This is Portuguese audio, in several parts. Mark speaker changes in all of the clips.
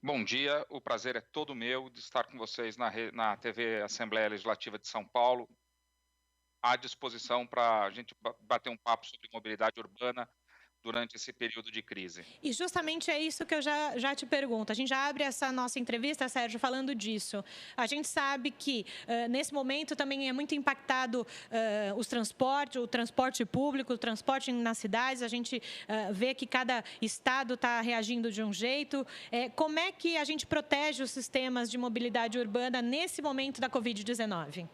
Speaker 1: Bom dia, o prazer é todo meu de estar com vocês na TV Assembleia Legislativa de São Paulo, à disposição para a gente bater um papo sobre mobilidade urbana durante esse período de crise.
Speaker 2: E justamente é isso que eu já te pergunto. A gente já abre essa nossa entrevista, Sérgio, falando disso. A gente sabe que nesse momento também é muito impactado os transportes, o transporte público, o transporte nas cidades. A gente vê que cada estado está reagindo de um jeito. Como é que a gente protege os sistemas de mobilidade urbana nesse momento da Covid-19?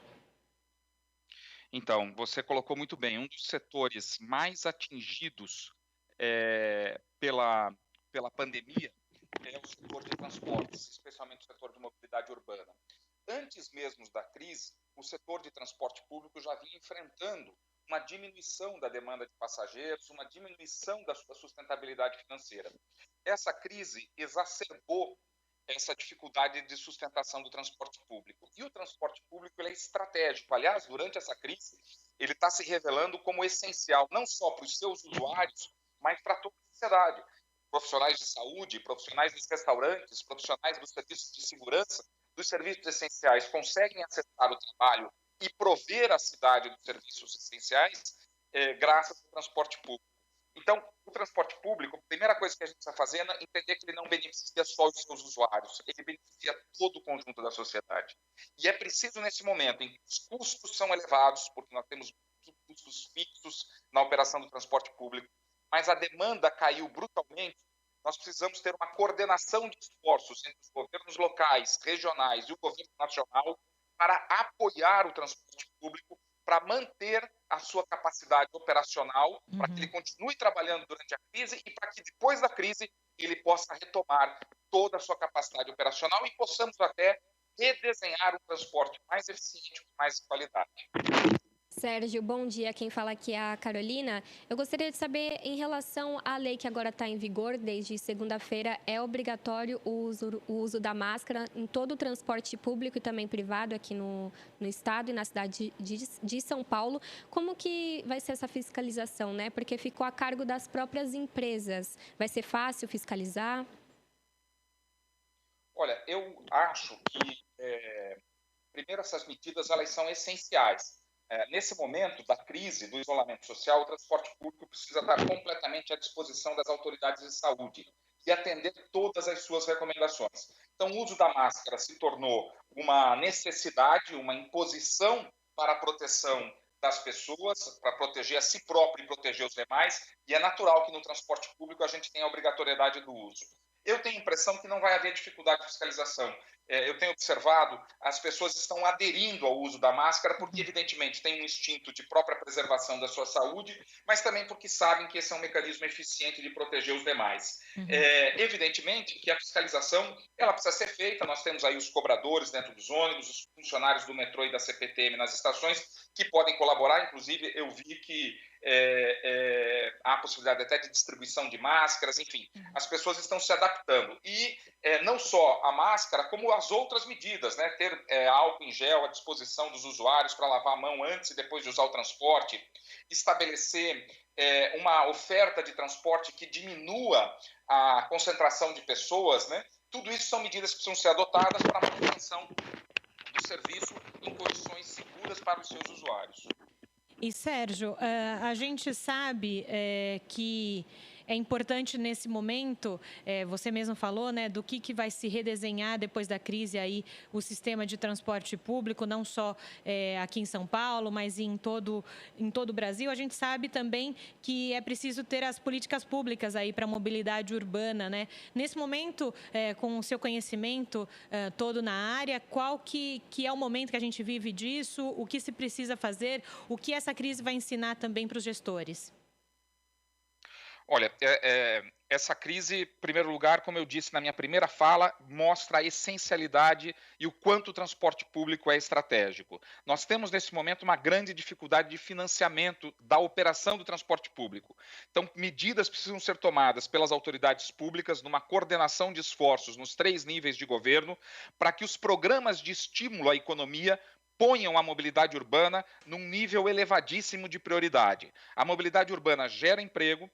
Speaker 1: Então, você colocou muito bem, um dos setores mais atingidos pela pandemia é o setor de transportes, especialmente o setor de mobilidade urbana. Antes mesmo da crise, o setor de transporte público já vinha enfrentando uma diminuição da demanda de passageiros, uma diminuição da sua sustentabilidade financeira. Essa crise exacerbou essa dificuldade de sustentação do transporte público. E o transporte público ele é estratégico. Aliás, durante essa crise, ele está se revelando como essencial, não só para os seus usuários, mas para toda a sociedade. Profissionais de saúde, profissionais dos restaurantes, profissionais dos serviços de segurança, dos serviços essenciais, conseguem acessar o trabalho e prover a cidade dos serviços essenciais graças ao transporte público. Então, o transporte público, a primeira coisa que a gente precisa fazer é entender que ele não beneficia só os seus usuários, ele beneficia todo o conjunto da sociedade. E é preciso, nesse momento, em que os custos são elevados, porque nós temos custos fixos na operação do transporte público, mas a demanda caiu brutalmente, nós precisamos ter uma coordenação de esforços entre os governos locais, regionais e o governo nacional para apoiar o transporte público, para manter a sua capacidade operacional, para que ele
Speaker 2: Uhum.
Speaker 1: continue trabalhando durante a crise e para que depois da crise ele possa retomar toda a sua capacidade operacional e possamos até redesenhar um transporte mais eficiente com mais qualidade.
Speaker 3: Sérgio, bom dia. Quem fala aqui é a Carolina. Eu gostaria de saber, em relação à lei que agora está em vigor, desde segunda-feira, é obrigatório o uso da máscara em todo o transporte público e também privado aqui no estado e na cidade de São Paulo. Como que vai ser essa fiscalização, né? Porque ficou a cargo das próprias empresas. Vai ser fácil fiscalizar?
Speaker 1: Olha, eu acho que, primeiro, essas medidas elas são essenciais. Nesse momento da crise, do isolamento social, o transporte público precisa estar completamente à disposição das autoridades de saúde e atender todas as suas recomendações. Então, o uso da máscara se tornou uma necessidade, uma imposição para a proteção das pessoas, para proteger a si próprio e proteger os demais, e é natural que no transporte público a gente tenha a obrigatoriedade do uso. Eu tenho a impressão que não vai haver dificuldade de fiscalização. Eu tenho observado, as pessoas estão aderindo ao uso da máscara porque, evidentemente, tem um instinto de própria preservação da sua saúde, mas também porque sabem que esse é um mecanismo eficiente de proteger os demais.
Speaker 2: Uhum.
Speaker 1: Evidentemente que a fiscalização ela precisa ser feita, nós temos aí os cobradores dentro dos ônibus, os funcionários do metrô e da CPTM nas estações, que podem colaborar, inclusive eu vi que há a possibilidade até de distribuição de máscaras, enfim, as pessoas estão se adaptando. E não só a máscara, como as outras medidas, né? Ter álcool em gel à disposição dos usuários para lavar a mão antes e depois de usar o transporte, estabelecer uma oferta de transporte que diminua a concentração de pessoas, né? Tudo isso são medidas que precisam ser adotadas para a manutenção do serviço em condições seguras para os seus usuários.
Speaker 2: E, Sérgio, a gente sabe que é importante nesse momento, você mesmo falou, né, do que vai se redesenhar depois da crise aí, o sistema de transporte público, não só aqui em São Paulo, mas em todo o Brasil. A gente sabe também que é preciso ter as políticas públicas aí para a mobilidade urbana, né? Nesse momento, com o seu conhecimento todo na área, qual que é o momento que a gente vive disso, o que se precisa fazer, o que essa crise vai ensinar também para os gestores?
Speaker 1: Olha, essa crise, em primeiro lugar, como eu disse na minha primeira fala, mostra a essencialidade e o quanto o transporte público é estratégico. Nós temos, nesse momento, uma grande dificuldade de financiamento da operação do transporte público. Então, medidas precisam ser tomadas pelas autoridades públicas numa coordenação de esforços nos 3 níveis de governo para que os programas de estímulo à economia ponham a mobilidade urbana num nível elevadíssimo de prioridade. A mobilidade urbana gera emprego,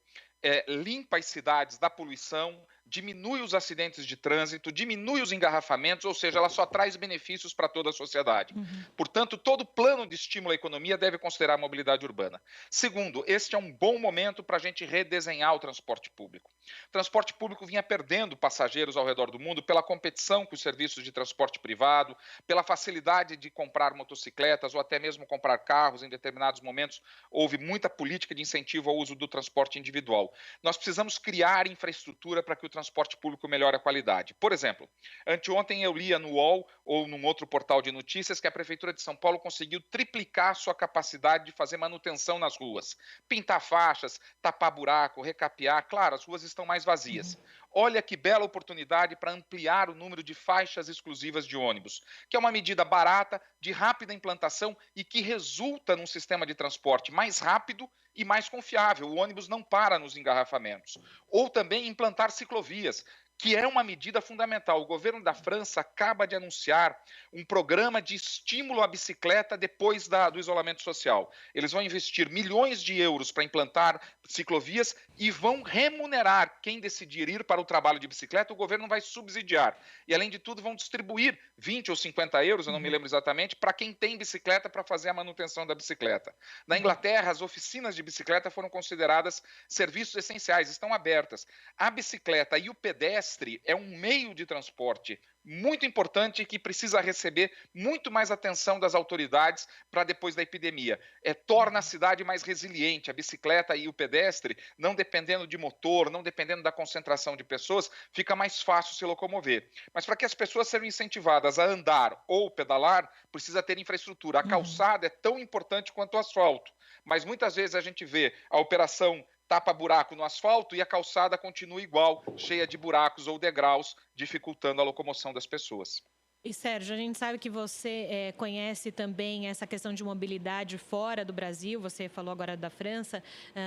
Speaker 1: limpa as cidades da poluição, diminui os acidentes de trânsito, diminui os engarrafamentos, ou seja, ela só traz benefícios para toda a sociedade. Portanto, todo plano de estímulo à economia deve considerar a mobilidade urbana. Segundo, este é um bom momento para a gente redesenhar o transporte público. O transporte público vinha perdendo passageiros ao redor do mundo pela competição com os serviços de transporte privado, pela facilidade de comprar motocicletas ou até mesmo comprar carros. Em determinados momentos, houve muita política de incentivo ao uso do transporte individual. Nós precisamos criar infraestrutura para que o transporte público melhore a qualidade. Por exemplo, anteontem eu lia no UOL ou num outro portal de notícias que a Prefeitura de São Paulo conseguiu triplicar sua capacidade de fazer manutenção nas ruas. Pintar faixas, tapar buraco, recapear. Claro, as ruas estão mais vazias. Olha que bela oportunidade para ampliar o número de faixas exclusivas de ônibus, que é uma medida barata, de rápida implantação e que resulta num sistema de transporte mais rápido e mais confiável. O ônibus não para nos engarrafamentos. Ou também implantar ciclovias, que é uma medida fundamental. O governo da França acaba de anunciar um programa de estímulo à bicicleta depois do isolamento social. Eles vão investir milhões de euros para implantar ciclovias e vão remunerar quem decidir ir para o trabalho de bicicleta. O governo vai subsidiar. E, além de tudo, vão distribuir 20 ou 50 euros, eu não me lembro exatamente, para quem tem bicicleta para fazer a manutenção da bicicleta. Na Inglaterra, as oficinas de bicicleta foram consideradas serviços essenciais, estão abertas. A bicicleta e o pedestre é um meio de transporte muito importante que precisa receber muito mais atenção das autoridades para depois da epidemia. Torna a cidade mais resiliente. A bicicleta e o pedestre, não dependendo de motor, não dependendo da concentração de pessoas, fica mais fácil se locomover. Mas para que as pessoas sejam incentivadas a andar ou pedalar, precisa ter infraestrutura. A calçada é tão importante quanto o asfalto, mas muitas vezes a gente vê a operação tapa-buraco no asfalto e a calçada continua igual, cheia de buracos ou degraus, dificultando a locomoção das pessoas.
Speaker 2: E, Sérgio, a gente sabe que você conhece também essa questão de mobilidade fora do Brasil. Você falou agora da França,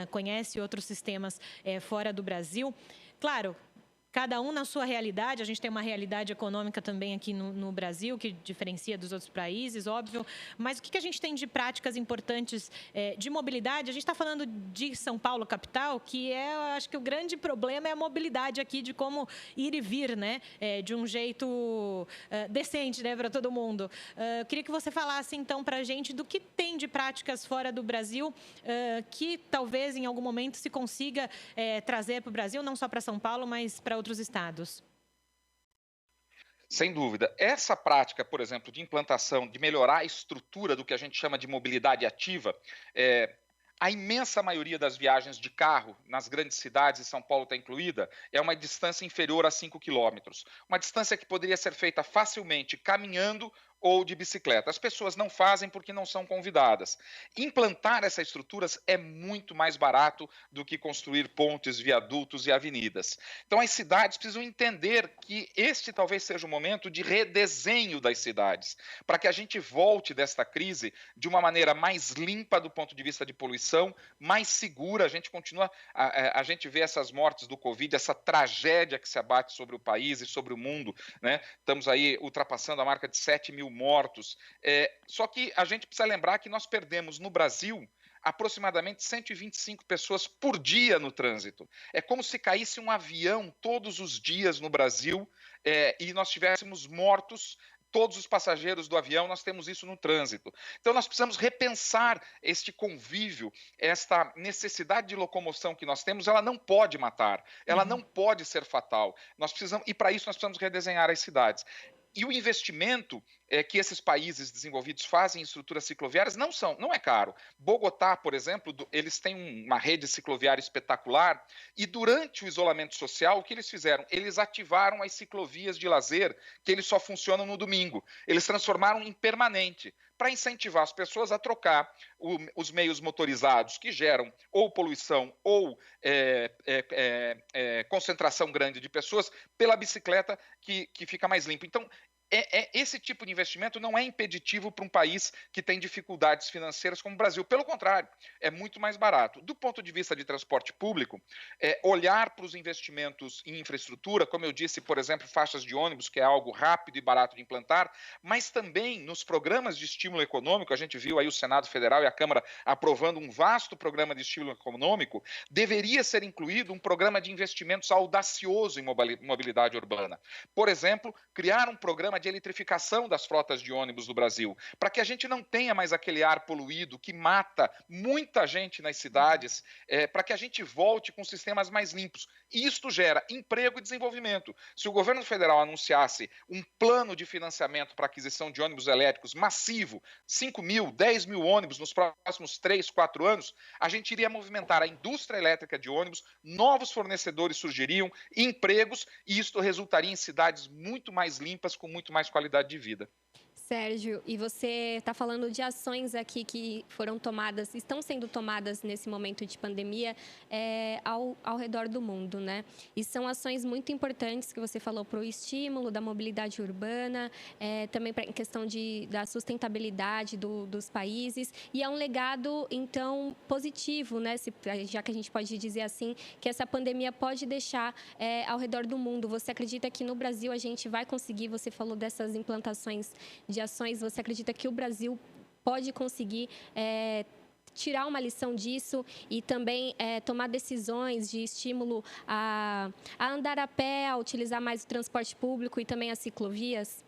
Speaker 2: conhece outros sistemas fora do Brasil. Claro, cada um na sua realidade. A gente tem uma realidade econômica também aqui no Brasil, que diferencia dos outros países, óbvio. Mas o que a gente tem de práticas importantes de mobilidade? A gente está falando de São Paulo, capital, que eu acho que o grande problema é a mobilidade aqui, de como ir e vir, né? De um jeito decente, né, para todo mundo. Eu queria que você falasse, então, para a gente do que tem de práticas fora do Brasil, que talvez em algum momento se consiga trazer para o Brasil, não só para São Paulo, mas para outros estados.
Speaker 1: Sem dúvida. Essa prática, por exemplo, de implantação, de melhorar a estrutura do que a gente chama de mobilidade ativa, a imensa maioria das viagens de carro nas grandes cidades, e São Paulo está incluída, é uma distância inferior a 5 quilômetros. Uma distância que poderia ser feita facilmente caminhando ou de bicicleta. As pessoas não fazem porque não são convidadas. Implantar essas estruturas é muito mais barato do que construir pontes, viadutos e avenidas. Então, as cidades precisam entender que este talvez seja o momento de redesenho das cidades, para que a gente volte desta crise de uma maneira mais limpa do ponto de vista de poluição, mais segura. A gente vê essas mortes do Covid, essa tragédia que se abate sobre o país e sobre o mundo, né? Estamos aí ultrapassando a marca de 7 mil mortos. Só que a gente precisa lembrar que nós perdemos no Brasil aproximadamente 125 pessoas por dia no trânsito. É como se caísse um avião todos os dias no Brasil e nós tivéssemos mortos. Todos os passageiros do avião, nós temos isso no trânsito. Então, nós precisamos repensar este convívio, esta necessidade de locomoção que nós temos. Ela não pode matar, ela não pode ser fatal. E para isso nós precisamos redesenhar as cidades. E o investimento que esses países desenvolvidos fazem em estruturas cicloviárias não é caro. Bogotá, por exemplo, eles têm uma rede cicloviária espetacular e durante o isolamento social, o que eles fizeram? Eles ativaram as ciclovias de lazer, que eles só funcionam no domingo. Eles transformaram em permanente, para incentivar as pessoas a trocar os meios motorizados que geram ou poluição ou concentração grande de pessoas pela bicicleta que fica mais limpa. Então, Esse tipo de investimento não é impeditivo para um país que tem dificuldades financeiras como o Brasil. Pelo contrário, é muito mais barato. Do ponto de vista de transporte público, olhar para os investimentos em infraestrutura, como eu disse, por exemplo, faixas de ônibus, que é algo rápido e barato de implantar, mas também nos programas de estímulo econômico, a gente viu aí o Senado Federal e a Câmara aprovando um vasto programa de estímulo econômico, deveria ser incluído um programa de investimentos audacioso em mobilidade urbana. Por exemplo, criar um programa de eletrificação das frotas de ônibus do Brasil, para que a gente não tenha mais aquele ar poluído que mata muita gente nas cidades, para que a gente volte com sistemas mais limpos. E isto gera emprego e desenvolvimento. Se o governo federal anunciasse um plano de financiamento para aquisição de ônibus elétricos massivo, 5 mil, 10 mil ônibus nos próximos 3, 4 anos, a gente iria movimentar a indústria elétrica de ônibus, novos fornecedores surgiriam, empregos, e isto resultaria em cidades muito mais limpas, com muito mais qualidade de vida.
Speaker 3: Sérgio, e você está falando de ações aqui que foram tomadas, estão sendo tomadas nesse momento de pandemia ao redor do mundo, né? E são ações muito importantes que você falou para o estímulo da mobilidade urbana, também em questão da sustentabilidade dos países. E é um legado, então, positivo, né? Já que a gente pode dizer assim, que essa pandemia pode deixar ao redor do mundo. Você acredita que no Brasil a gente vai conseguir, você falou dessas implantações de ações, você acredita que o Brasil pode conseguir tirar uma lição disso e também tomar decisões de estímulo a andar a pé, a utilizar mais o transporte público e também as ciclovias?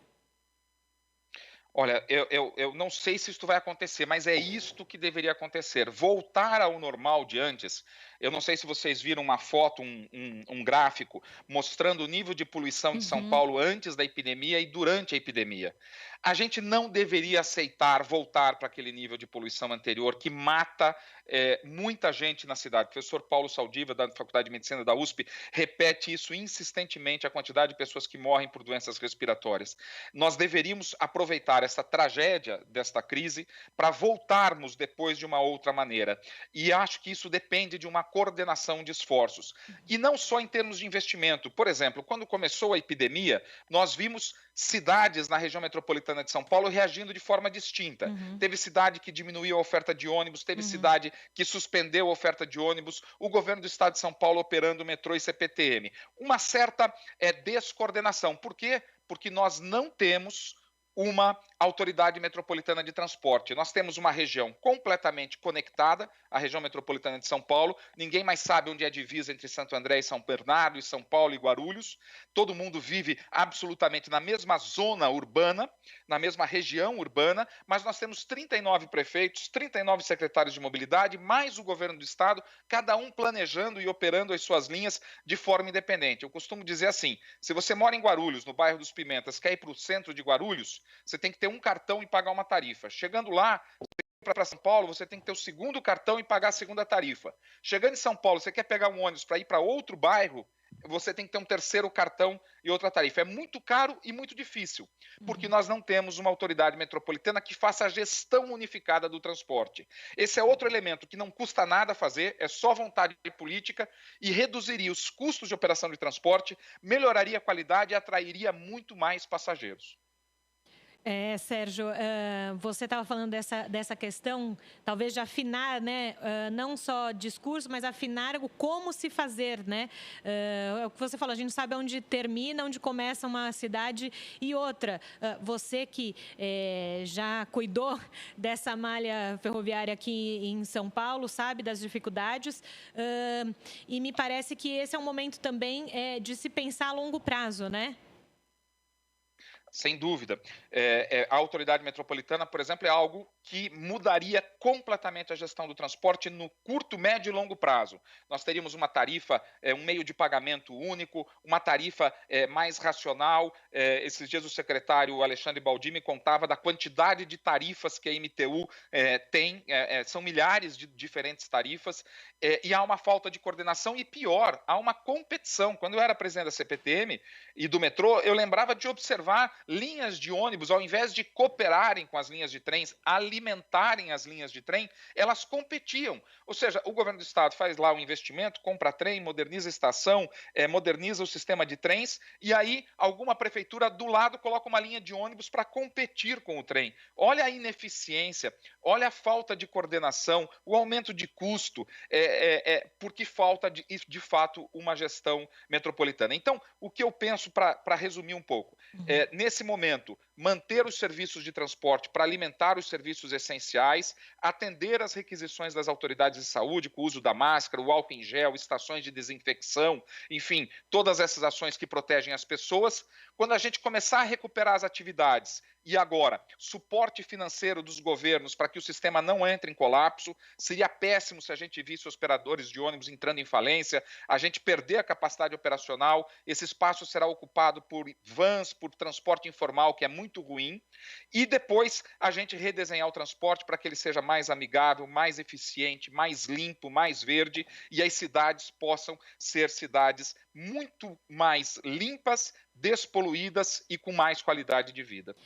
Speaker 1: Olha, eu não sei se isto vai acontecer, mas é isto que deveria acontecer. Voltar ao normal de antes. Eu não sei se vocês viram uma foto, um gráfico, mostrando o nível de poluição de São
Speaker 2: Uhum.
Speaker 1: Paulo antes da epidemia e durante a epidemia. A gente não deveria aceitar voltar para aquele nível de poluição anterior que mata muita gente na cidade. O professor Paulo Saldiva, da Faculdade de Medicina da USP, repete isso insistentemente, a quantidade de pessoas que morrem por doenças respiratórias. Nós deveríamos aproveitar essa tragédia desta crise para voltarmos depois de uma outra maneira. E acho que isso depende de uma coordenação de esforços. E não só em termos de investimento. Por exemplo, quando começou a epidemia, nós vimos cidades na região metropolitana de São Paulo reagindo de forma distinta.
Speaker 2: Uhum.
Speaker 1: Teve cidade que diminuiu a oferta de ônibus, teve
Speaker 2: Uhum.
Speaker 1: cidade que suspendeu a oferta de ônibus, o governo do estado de São Paulo operando metrô e CPTM. Uma certa descoordenação. Por quê? Porque nós não temos uma autoridade metropolitana de transporte. Nós temos uma região completamente conectada, a região metropolitana de São Paulo. Ninguém mais sabe onde é a divisa entre Santo André e São Bernardo, e São Paulo e Guarulhos. Todo mundo vive absolutamente na mesma zona urbana, na mesma região urbana, mas nós temos 39 prefeitos, 39 secretários de mobilidade, mais o governo do estado, cada um planejando e operando as suas linhas de forma independente. Eu costumo dizer assim, se você mora em Guarulhos, no bairro dos Pimentas, quer ir para o centro de Guarulhos, você tem que ter um cartão e pagar uma tarifa. Chegando lá, para São Paulo, você tem que ter o segundo cartão e pagar a segunda tarifa. Chegando em São Paulo, você quer pegar um ônibus para ir para outro bairro, você tem que ter um terceiro cartão e outra tarifa. É muito caro e muito difícil, porque nós não temos uma autoridade metropolitana que faça a gestão unificada do transporte. Esse é outro elemento que não custa nada fazer, é só vontade política e reduziria os custos de operação de transporte, melhoraria a qualidade e atrairia muito mais passageiros.
Speaker 2: Sérgio, você estava falando dessa questão, talvez de afinar, né, não só discurso, mas afinar o como se fazer, né? É o que você falou, a gente sabe onde termina, onde começa uma cidade e outra. Você que já cuidou dessa malha ferroviária aqui em São Paulo, sabe das dificuldades, e me parece que esse é um momento também de se pensar a longo prazo, né?
Speaker 1: Sem dúvida. A autoridade metropolitana, por exemplo, é algo que mudaria completamente a gestão do transporte no curto, médio e longo prazo. Nós teríamos uma tarifa, um meio de pagamento único, uma tarifa mais racional. Esses dias o secretário Alexandre Baldi me contava da quantidade de tarifas que a MTU tem, são milhares de diferentes tarifas, e há uma falta de coordenação e, pior, há uma competição. Quando eu era presidente da CPTM e do metrô, eu lembrava de observar linhas de ônibus, ao invés de cooperarem com as linhas de trens, ali alimentarem as linhas de trem, elas competiam. Ou seja, o governo do estado faz lá o investimento, compra trem, moderniza a estação, moderniza o sistema de trens, e aí alguma prefeitura do lado coloca uma linha de ônibus para competir com o trem. Olha a ineficiência, olha a falta de coordenação, o aumento de custo, porque falta, de fato, uma gestão metropolitana. Então, o que eu penso, para resumir um pouco, nesse momento, manter os serviços de transporte para alimentar os serviços essenciais, atender às requisições das autoridades de saúde, com o uso da máscara, o álcool em gel, estações de desinfecção, enfim, todas essas ações que protegem as pessoas. Quando a gente começar a recuperar as atividades, e agora, suporte financeiro dos governos para que o sistema não entre em colapso, seria péssimo se a gente visse operadores de ônibus entrando em falência, a gente perder a capacidade operacional, esse espaço será ocupado por vans, por transporte informal, que é muito ruim, e depois a gente redesenhar o transporte para que ele seja mais amigável, mais eficiente, mais limpo, mais verde, e as cidades possam ser cidades muito mais limpas, despoluídas e com mais qualidade de vida.